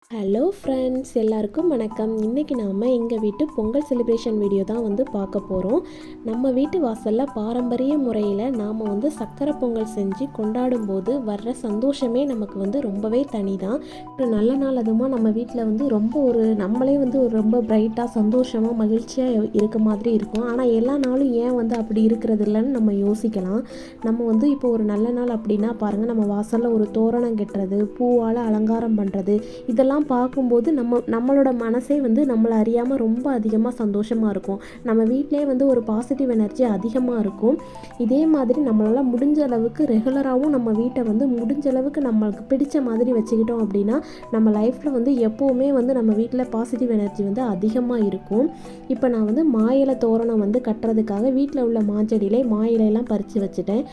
Hello friends, எல்லாருக்கும் வணக்கம். இன்றைக்கி நாம் எங்கள் வீட்டு பொங்கல் செலிப்ரேஷன் வீடியோ தான் பார்க்க போகிறோம். நம்ம வீட்டு வாசலில் பாரம்பரிய முறையில் நாம் சக்கரை பொங்கல் செஞ்சு கொண்டாடும் போது வர்ற சந்தோஷமே நமக்கு ரொம்பவே தனி தான். ஒரு நல்ல நாள் அதுமாக நம்ம வீட்டில் நம்மளே ஒரு ரொம்ப பிரைட்டாக சந்தோஷமாக மகிழ்ச்சியாக இருக்க மாதிரி இருக்கும். ஆனால் எல்லா நாளும் ஏன் அப்படி இருக்கிறது இல்லைன்னு நம்ம யோசிக்கலாம். நம்ம இப்போ ஒரு நல்ல நாள் அப்படின்னா பாருங்கள், நம்ம வாசலில் ஒரு தோரணம் கட்டுறது, பூவால் அலங்காரம் பண்ணுறது, இதெல்லாம் பார்க்கும்போது நம்மளோட மனசே நம்மளை அறியாமல் ரொம்ப அதிகமாக சந்தோஷமாக இருக்கும். நம்ம வீட்டிலே ஒரு பாசிட்டிவ் எனர்ஜி அதிகமாக இருக்கும். இதே மாதிரி நம்மளால் முடிஞ்ச அளவுக்கு ரெகுலராகவும் நம்ம வீட்டை முடிஞ்ச அளவுக்கு நம்மளுக்கு பிடிச்ச மாதிரி வச்சுக்கிட்டோம் அப்படின்னா நம்ம லைஃப்பில் எப்போவுமே நம்ம வீட்டில் பாசிட்டிவ் எனர்ஜி அதிகமாக இருக்கும். இப்போ நான் மாயிலை தோரணம் கட்டுறதுக்காக வீட்டில் உள்ள மாஞ்செடியிலே மாயிலையெல்லாம் பறித்து வச்சுட்டேன்.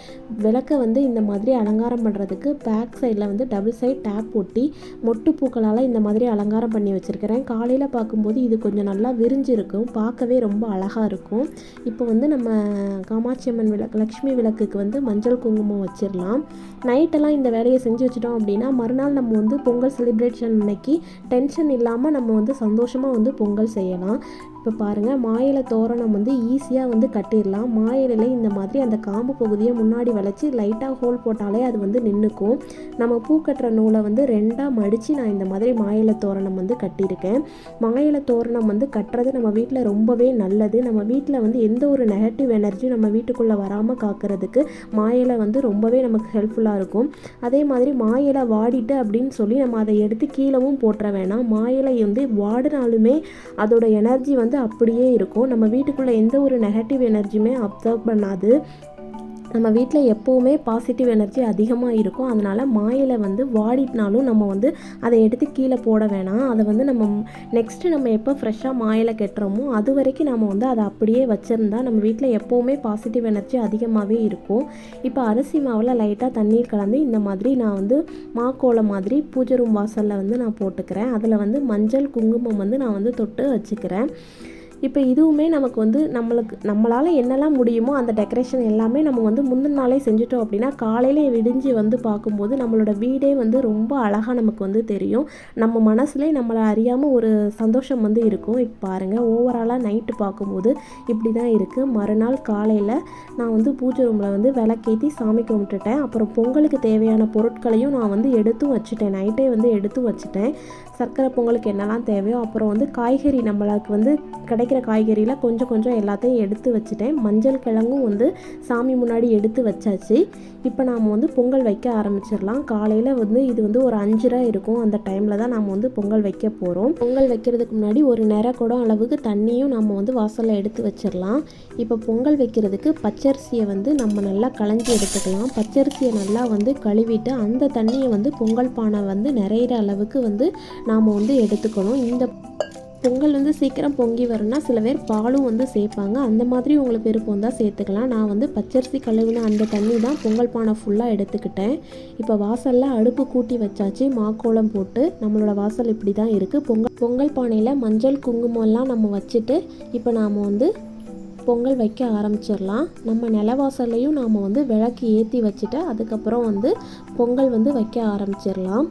விளக்கை இந்த மாதிரி அலங்காரம் பண்ணுறதுக்கு பேக் சைடில் டபுள் சைட் டேப் ஒட்டி மொட்டு பூக்களால் இந்த மாதிரி அலங்காரம் பண்ணி வச்சுருக்கிறேன். காலையில் பார்க்கும்போது இது கொஞ்சம் நல்லா விரிஞ்சிருக்கும், பார்க்கவே ரொம்ப அழகாக இருக்கும். இப்போ நம்ம காமாட்சி அம்மன் விளக்கு, லக்ஷ்மி விளக்குக்கு மஞ்சள் குங்குமம் வச்சிடலாம். நைட்டெல்லாம் இந்த வேலையை செஞ்சு வச்சிட்டோம் அப்படின்னா மறுநாள் நம்ம பொங்கல் செலிப்ரேஷன் அன்னைக்கு டென்ஷன் இல்லாமல் நம்ம சந்தோஷமாக பொங்கல் செய்யலாம். இப்போ பாருங்கள், மாயிலை தோரணம் ஈஸியாக கட்டிடலாம். மாயிலையில் இந்த மாதிரி அந்த காம்பு பகுதியை முன்னாடி வளைச்சி லைட்டாக ஹோல் போட்டாலே அது நின்றுக்கும். நம்ம பூ கட்டுற நூலை ரெண்டாக மடித்து நான் இந்த மாதிரி மாயிலை தோரணம் கட்டியிருக்கேன். மாயிலை தோரணம் கட்டுறது நம்ம வீட்டில் ரொம்பவே நல்லது. நம்ம வீட்டில் எந்த ஒரு நெகட்டிவ் எனர்ஜியும் நம்ம வீட்டுக்குள்ளே வராமல் காக்கிறதுக்கு மாயிலை ரொம்பவே நமக்கு ஹெல்ப்ஃபுல்லாக இருக்கும். அதே மாதிரி மாயிலை வாடிட்டு அப்படின்னு சொல்லி நம்ம அதை எடுத்து கீழவும் போட்டுற வேணாம். மாயிலை வாடினாலுமே அதோட எனர்ஜி அப்படியே இருக்கும். நம்ம வீட்டுக்குள்ளே எந்த ஒரு நெகட்டிவ் எனர்ஜியுமே அப்சர்வ் பண்ணாது. நம்ம வீட்டில் எப்போவுமே பாசிட்டிவ் எனர்ஜி அதிகமாக இருக்கும். அதனால் மாயிலை வாடிட்டினாலும் நம்ம அதை எடுத்து கீழே போட வேணாம். அதை நம்ம நெக்ஸ்ட்டு நம்ம எப்போ ஃப்ரெஷ்ஷாக மாயிலை கட்டுறோமோ அது வரைக்கும் நம்ம அதை அப்படியே வச்சுருந்தா நம்ம வீட்டில் எப்போவுமே பாசிட்டிவ் எனர்ஜி அதிகமாகவே இருக்கும். இப்போ அரிசி மாவில் லைட்டாக தண்ணீர் கலந்து இந்த மாதிரி நான் மாக்கோலம் மாதிரி பூஜை ரூம் வாசலில் நான் போட்டுக்கிறேன். அதில் மஞ்சள் குங்குமம் நான் தொட்டு வச்சுக்கிறேன். இப்போ இதுவுமே நமக்கு நம்மளால் என்னெல்லாம் முடியுமோ அந்த டெக்கரேஷன் எல்லாமே நம்ம முந்தின நாளே செஞ்சுட்டோம் அப்படின்னா காலையிலே விடிஞ்சு பார்க்கும்போது நம்மளோட வீடே ரொம்ப அழகாக நமக்கு தெரியும். நம்ம மனசுலேயே நம்மளை அறியாமல் ஒரு சந்தோஷம் இருக்கும். இப்போ பாருங்கள், ஓவராலாக நைட்டு பார்க்கும்போது இப்படி தான் இருக்குது. மறுநாள் காலையில் நான் பூஜை ரூமில் விளக்கேற்றி சாமி கும்பிட்டுட்டேன். அப்புறம் பொங்கலுக்கு தேவையான பொருட்களையும் நான் எடுத்தும் வச்சுட்டேன். நைட்டே எடுத்தும் வச்சுட்டேன். சர்க்கரை பொங்கலுக்கு என்னெல்லாம் தேவையோ, அப்புறம் காய்கறி நம்மளுக்கு கிடைக்கிற காய்கறியில் கொஞ்சம் எல்லாத்தையும் எடுத்து வச்சுட்டேன். மஞ்சள் கிழங்கும் சாமி முன்னாடி எடுத்து வச்சாச்சு. இப்போ நாம் பொங்கல் வைக்க ஆரம்பிச்சிடலாம். காலையில் இது ஒரு 5:30 இருக்கும். அந்த டைமில் தான் நாம் பொங்கல் வைக்க போகிறோம். பொங்கல் வைக்கிறதுக்கு முன்னாடி ஒரு குடம் அளவுக்கு தண்ணியும் நம்ம வாசலில் எடுத்து வச்சிடலாம். இப்போ பொங்கல் வைக்கிறதுக்கு பச்சரிசியை நம்ம நல்லா களைஞ்சி எடுத்துக்கலாம். பச்சரிசியை நல்லா கழுவிட்டு அந்த தண்ணியை பொங்கல் பானை நிறையிற அளவுக்கு நாம் எடுத்துக்கணும். இந்த பொங்கல் சீக்கிரம் பொங்கி வரும்னா சில பேர் பாலும் சேர்ப்பாங்க. அந்த மாதிரி உங்களுக்கு விருப்பம் தான் சேர்த்துக்கலாம். நான் பச்சரிசி கழுவின அந்த தண்ணி தான் பொங்கல் பானை ஃபுல்லாக எடுத்துக்கிட்டேன். இப்போ வாசலில் அடுப்பு கூட்டி வச்சாச்சு. மாக்கோலம் போட்டு நம்மளோட வாசல் இப்படி தான் இருக்குது. பொங்கல் பானையில் மஞ்சள் குங்குமம்லாம் நம்ம வச்சுட்டு இப்போ நாம் பொங்கல் வைக்க ஆரம்பிச்சிடலாம். நம்ம நிலவாசல்லையும் நாம் விளக்கு ஏற்றி வச்சுட்டு அதுக்கப்புறம் பொங்கல் வைக்க ஆரம்பிச்சிடலாம்.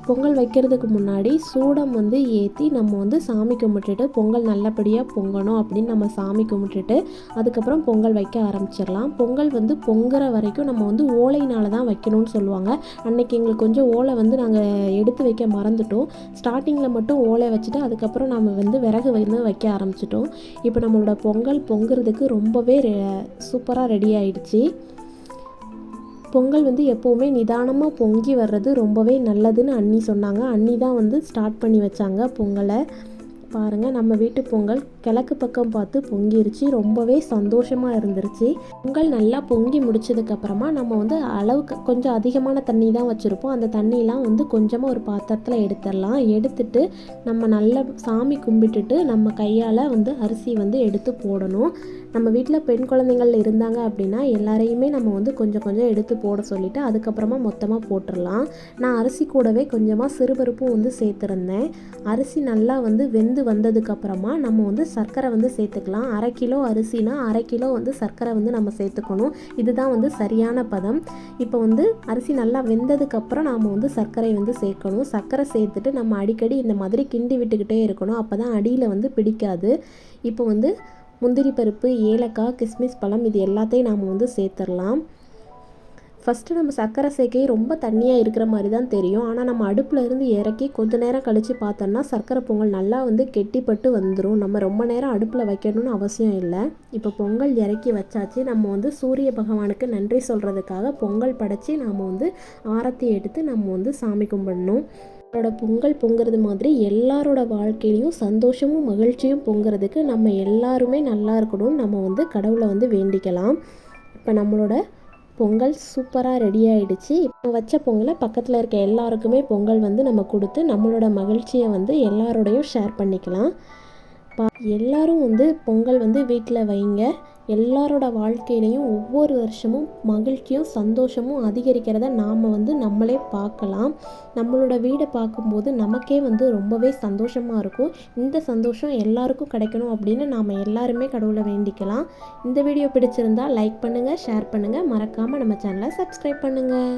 பொங்கல் வைக்கிறதுக்கு முன்னாடி சூடம் ஏற்றி நம்ம சாமி கும்பிட்டுட்டு பொங்கல் நல்லபடியாக பொங்கணும் அப்படின்னு நம்ம சாமி கும்பிட்டுட்டு அதுக்கப்புறம் பொங்கல் வைக்க ஆரம்பிச்சிடலாம். பொங்கல் பொங்குற வரைக்கும் நம்ம ஓலையினால் தான் வைக்கணும்னு சொல்லுவாங்க. அன்றைக்கி எங்களுக்கு கொஞ்சம் ஓலை நாங்கள் எடுத்து வைக்க மறந்துட்டோம். ஸ்டார்டிங்கில் மட்டும் ஓலை வச்சுட்டு அதுக்கப்புறம் நம்ம விறகு வைக்க ஆரம்பிச்சிட்டோம். இப்போ நம்மளோட பொங்கல் பொங்குறதுக்கு ரொம்பவே சூப்பராக ரெடி ஆயிடுச்சு. பொங்கல் எப்போவுமே நிதானமாக பொங்கி வர்றது ரொம்பவே நல்லதுன்னு அண்ணி சொன்னாங்க. அண்ணி தான் ஸ்டார்ட் பண்ணி வச்சாங்க பொங்கலை. பாருங்கள், நம்ம வீட்டு பொங்கல் கிழக்கு பக்கம் பார்த்து பொங்கிருச்சு. ரொம்பவே சந்தோஷமாக இருந்துருச்சு. பொங்கல் நல்லா பொங்கி முடிச்சதுக்கப்புறமா நம்ம அளவுக்கு கொஞ்சம் அதிகமான தண்ணி தான் வச்சுருப்போம். அந்த தண்ணியெலாம் கொஞ்சமாக ஒரு பாத்திரத்தில் எடுத்துடலாம். எடுத்துட்டு நம்ம நல்லா சாமி கும்பிட்டுட்டு நம்ம கையால் அரிசி எடுத்து போடணும். நம்ம வீட்டில் பெண் குழந்தைகள் இருந்தாங்க அப்படின்னா எல்லாரையுமே நம்ம கொஞ்சம் எடுத்து போட சொல்லிவிட்டு அதுக்கப்புறமா மொத்தமாக போட்டுடலாம். நான் அரிசி கூடவே கொஞ்சமாக சிறுபருப்பும் சேர்த்துருந்தேன். அரிசி நல்லா வெந்து வந்ததுக்கப்புறமா நம்ம சர்க்கரை வந்து சேர்த்துக்கலாம். 1/2 கிலோ அரிசினா 1/2 கிலோ வந்து சர்க்கரை வந்து நம்ம சேர்த்துக்கணும். இதுதான் வந்து சரியான பதம். இப்போ வந்து அரிசி நல்லா வெந்ததுக்கப்புறம் நாம் வந்து சர்க்கரை வந்து சேர்க்கணும். சர்க்கரை சேர்த்துட்டு நம்ம அடிக்கடி இந்த மாதிரி கிண்டி விட்டுக்கிட்டே இருக்கணும். அப்போ தான் அடியில் வந்து பிடிக்காது. இப்போ வந்து முந்திரி பருப்பு, ஏலக்காய், கிஸ்மிஸ் பழம் இது எல்லாத்தையும் நாம் வந்து சேர்த்துடலாம். ஃபஸ்ட்டு நம்ம சர்க்கரை சேர்க்கை ரொம்ப தண்ணியாக இருக்கிற மாதிரி தான் தெரியும். ஆனால் நம்ம அடுப்பில் இருந்து இறக்கி கொஞ்ச நேரம் கழித்து பார்த்தோம்னா சர்க்கரை பொங்கல் நல்லா வந்து கெட்டிப்பட்டு வந்துடும். நம்ம ரொம்ப நேரம் அடுப்பில் வைக்கணும்னு அவசியம் இல்லை. இப்போ பொங்கல் இறக்கி வச்சாச்சு. நம்ம வந்து சூரிய பகவானுக்கு நன்றி சொல்கிறதுக்காக பொங்கல் படைச்சி நாம் வந்து ஆரத்தி எடுத்து நம்ம வந்து சாமி கும்பிடணும். நம்மளோட பொங்கல் பொங்குறது மாதிரி எல்லாரோட வாழ்க்கையிலையும் சந்தோஷமும் மகிழ்ச்சியும் பொங்குறதுக்கு நம்ம எல்லாருமே நல்லா இருக்கணும்னு நம்ம வந்து கடவுளை வந்து வேண்டிக்கலாம். இப்போ நம்மளோட பொங்கல் சூப்பராக ரெடி ஆகிடுச்சு. இப்போ வச்ச பொங்கலை பக்கத்தில் இருக்க எல்லாருக்குமே பொங்கல் வந்து நம்ம கொடுத்து நம்மளோட மகிழ்ச்சியை வந்து எல்லாரோடையும் ஷேர் பண்ணிக்கலாம். எல்லாரும் வந்து பொங்கல் வந்து வீட்டில் வைங்க. எல்லாரோட வாழ்க்கையிலையும் ஒவ்வொரு வருஷமும் மகிழ்ச்சியும் சந்தோஷமும் அதிகரிக்கிறத நாம் வந்து நம்மளே பார்க்கலாம். நம்மளோட வீடை பார்க்கும்போது நமக்கே வந்து ரொம்பவே சந்தோஷமாக இருக்கும். இந்த சந்தோஷம் எல்லாருக்கும் கிடைக்கணும் அப்படின்னு நாம் எல்லாருமே கடவுளை வேண்டிக்கலாம். இந்த வீடியோ பிடிச்சிருந்தா லைக் பண்ணுங்கள், ஷேர் பண்ணுங்கள், மறக்காமல் நம்ம சேனலை சப்ஸ்கிரைப் பண்ணுங்கள்.